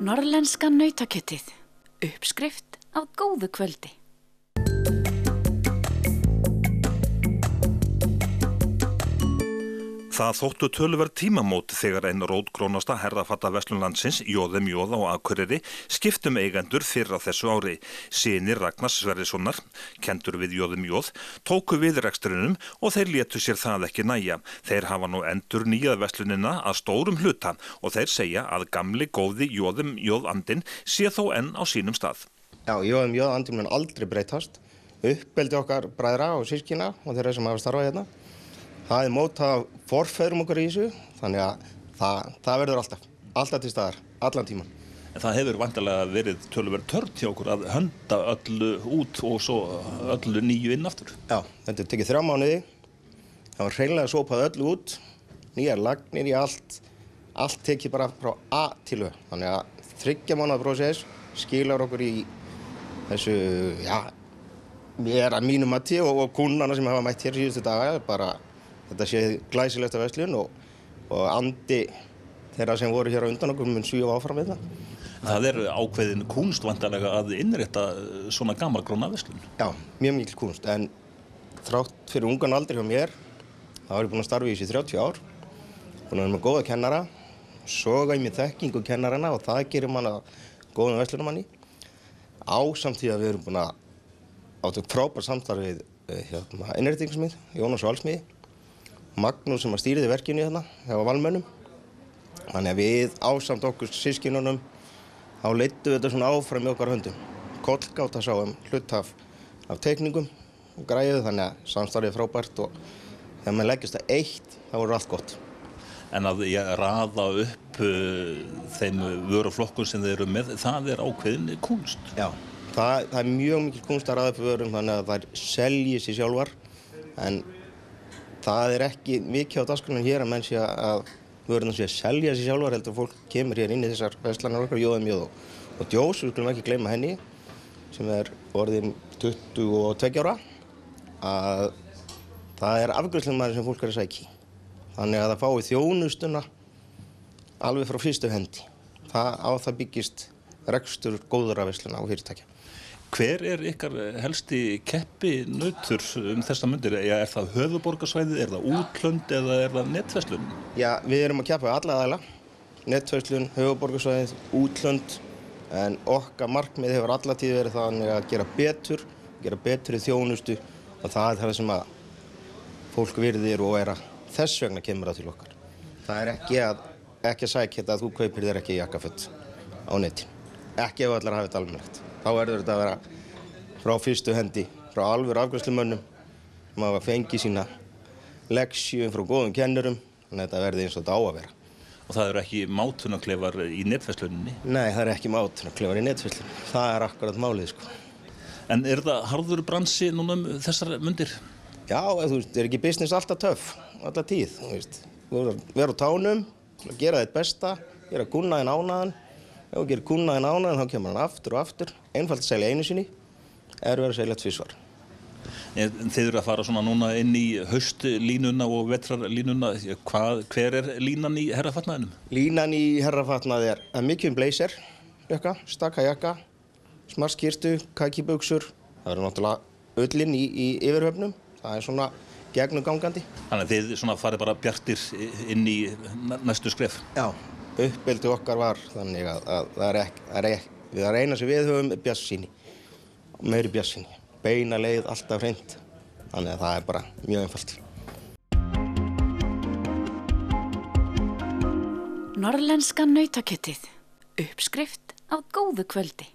Norrlenska nautakjötið. Uppskrift af góðu kvöldi. Það þóttu töluverð tímamót þegar ein rótgrónasta herrafattaverslun landsins, J.M. J. á Akureyri, skiptum eigendur fyrr á þessu ári. Synir Ragnars Sverrissonar, kenndur við J.M. J., tóku við rekstrinum og þeir létu sér það ekki nægja. Þeir hafa nú endur nýjað verslunina að stórum hluta og þeir segja að gamli góði J.M. J. andinn sé þó enn á sínum stað. Já, J.M. J. andinn mun aldrei breytast. Uppeldi okkar bræðra og systkina og þeirra sem hafa starfað hérna. Það mótað forfeðrum okkar í þessu, þannig að það verður alltaf til staðar, allan tíman. En það hefur vantarlega verið töluverð törn hjá okkur að hönda öllu út og svo öllu nýju inn aftur. Já, þetta tekið 3 mánuði, það var hreinlega sópað öllu út, nýjar lagnir í allt tekið bara frá A til Ö. Þannig að 3 mánaða prósess skilar okkur í þessu, já, mér að mínum mati og kúnnana sem hafa mætt hér síðustu daga, bara þetta sé glæsilegt af verslun og andi þeirra sem voru hér á undan okkur mun svífa áfram við það. Það er ákveðin kúnst vantarlega að innrétta svona gamalgróna verslun. Já, mjög mikil kúnst, en þrátt fyrir ungan aldri hjá mér, þá er ég búinn að starfa í þessu 30 ár, búinn að vera með góða kennara, soga í mig þekkingu kennarana og það gerir mann að góðum verslunamanni. Ásamt því að við erum búinn að áttu frábært samstarf við innréttingarsmið, Jónas Valsmið, Magnús sem að stýriði verkinu hérna hjá Valmönnum. Þannig að við ásamt okkur systkinunum þá leiddu þetta svona áfram í okkar höndum. Kollgáta sáum hlut af teikningum og græðu, þannig að samstarfið frábært og þegar maður leggjast að eitt þá verður allt gott. En að raða upp þeim vöruflokkum sem þeir eru með, það er ákveðin kúnst. Já, það er mjög mikil kúnst að raða upp vörum þannig að þær selji sig sjálfar, en það er ekki mikið á dagskránni hér að menn sé að vörurnar sé að selja sig sjálfar, heldur fólk kemur hér inn í þessar verslanir okkar, J.M. J. og Djós, við skulum ekki gleyma henni, sem er orðin 22 ára, að það er afgreiðslumaður sem fólk er að sækja í. Þannig að það fái þjónustuna alveg frá fyrstu hendi. Það byggist rekstur góðra verslana og fyrirtækja. Hver er ykkar helsti keppinautur þessa mundir? Er það höfuðborgarsvæðið, er það útlönd eða er það netverslun? Já, við erum að keppa alla aðila. Netverslun, höfuðborgarsvæðið, útlönd. En okkar markmið hefur alla tíð verið þannig að gera betur í þjónustu og það er það sem að fólk virðir og er að þess vegna kemur það til okkar. Það er ekki að sækja þetta að þú kaupir þér ekki jakkaföt á neti. Ekki ef allar hafa þetta almennilegt. Þá verður þetta að vera frá fyrstu hendi, frá alvöru afgreiðslumönnum sem hafa fengið sína leksju frá góðum kennurum, þannig að þetta verði eins og þetta á að vera. Og það eru ekki mátunaklefar í netversluninni? Nei, það eru ekki mátunaklefar í netversluninni. Það er akkurat málið, sko. En er það harður bransi núna þessar mundir? Já, þú veist, er ekki business alltaf töff, alla tíð, þú veist. Vera á tánum, gera þitt besta, gera kúnnaðinn ánægðan. Ef þú gerir kúnnaðinn ánægðan, þá kemur hann aftur og aftur. Einfalt að selja einu sinni, verið að selja tvisvar. Þið eru að fara svona núna inn í haustlínuna og vetrarlínuna. Hver er línan í herrafatnaðinum? Línan í herrafatnaði er mikið blazer, jakka, stakka jakka, smart skyrtu, kakibuxur. Það verður náttúrulega ullinn í yfirhöfnum. Það er svona gegnumgangandi. Þannig að þið svona farið bara bjartir inn í næstu skref? Já, uppeldi okkar var þannig að það er eina sem við höfum bjartsýni, meiri bjartsýni. Beina leið, alltaf hreint. Þannig að það er bara mjög einfalt. Norrlenska nautakjötið. Uppskrift af góðu kvöldi.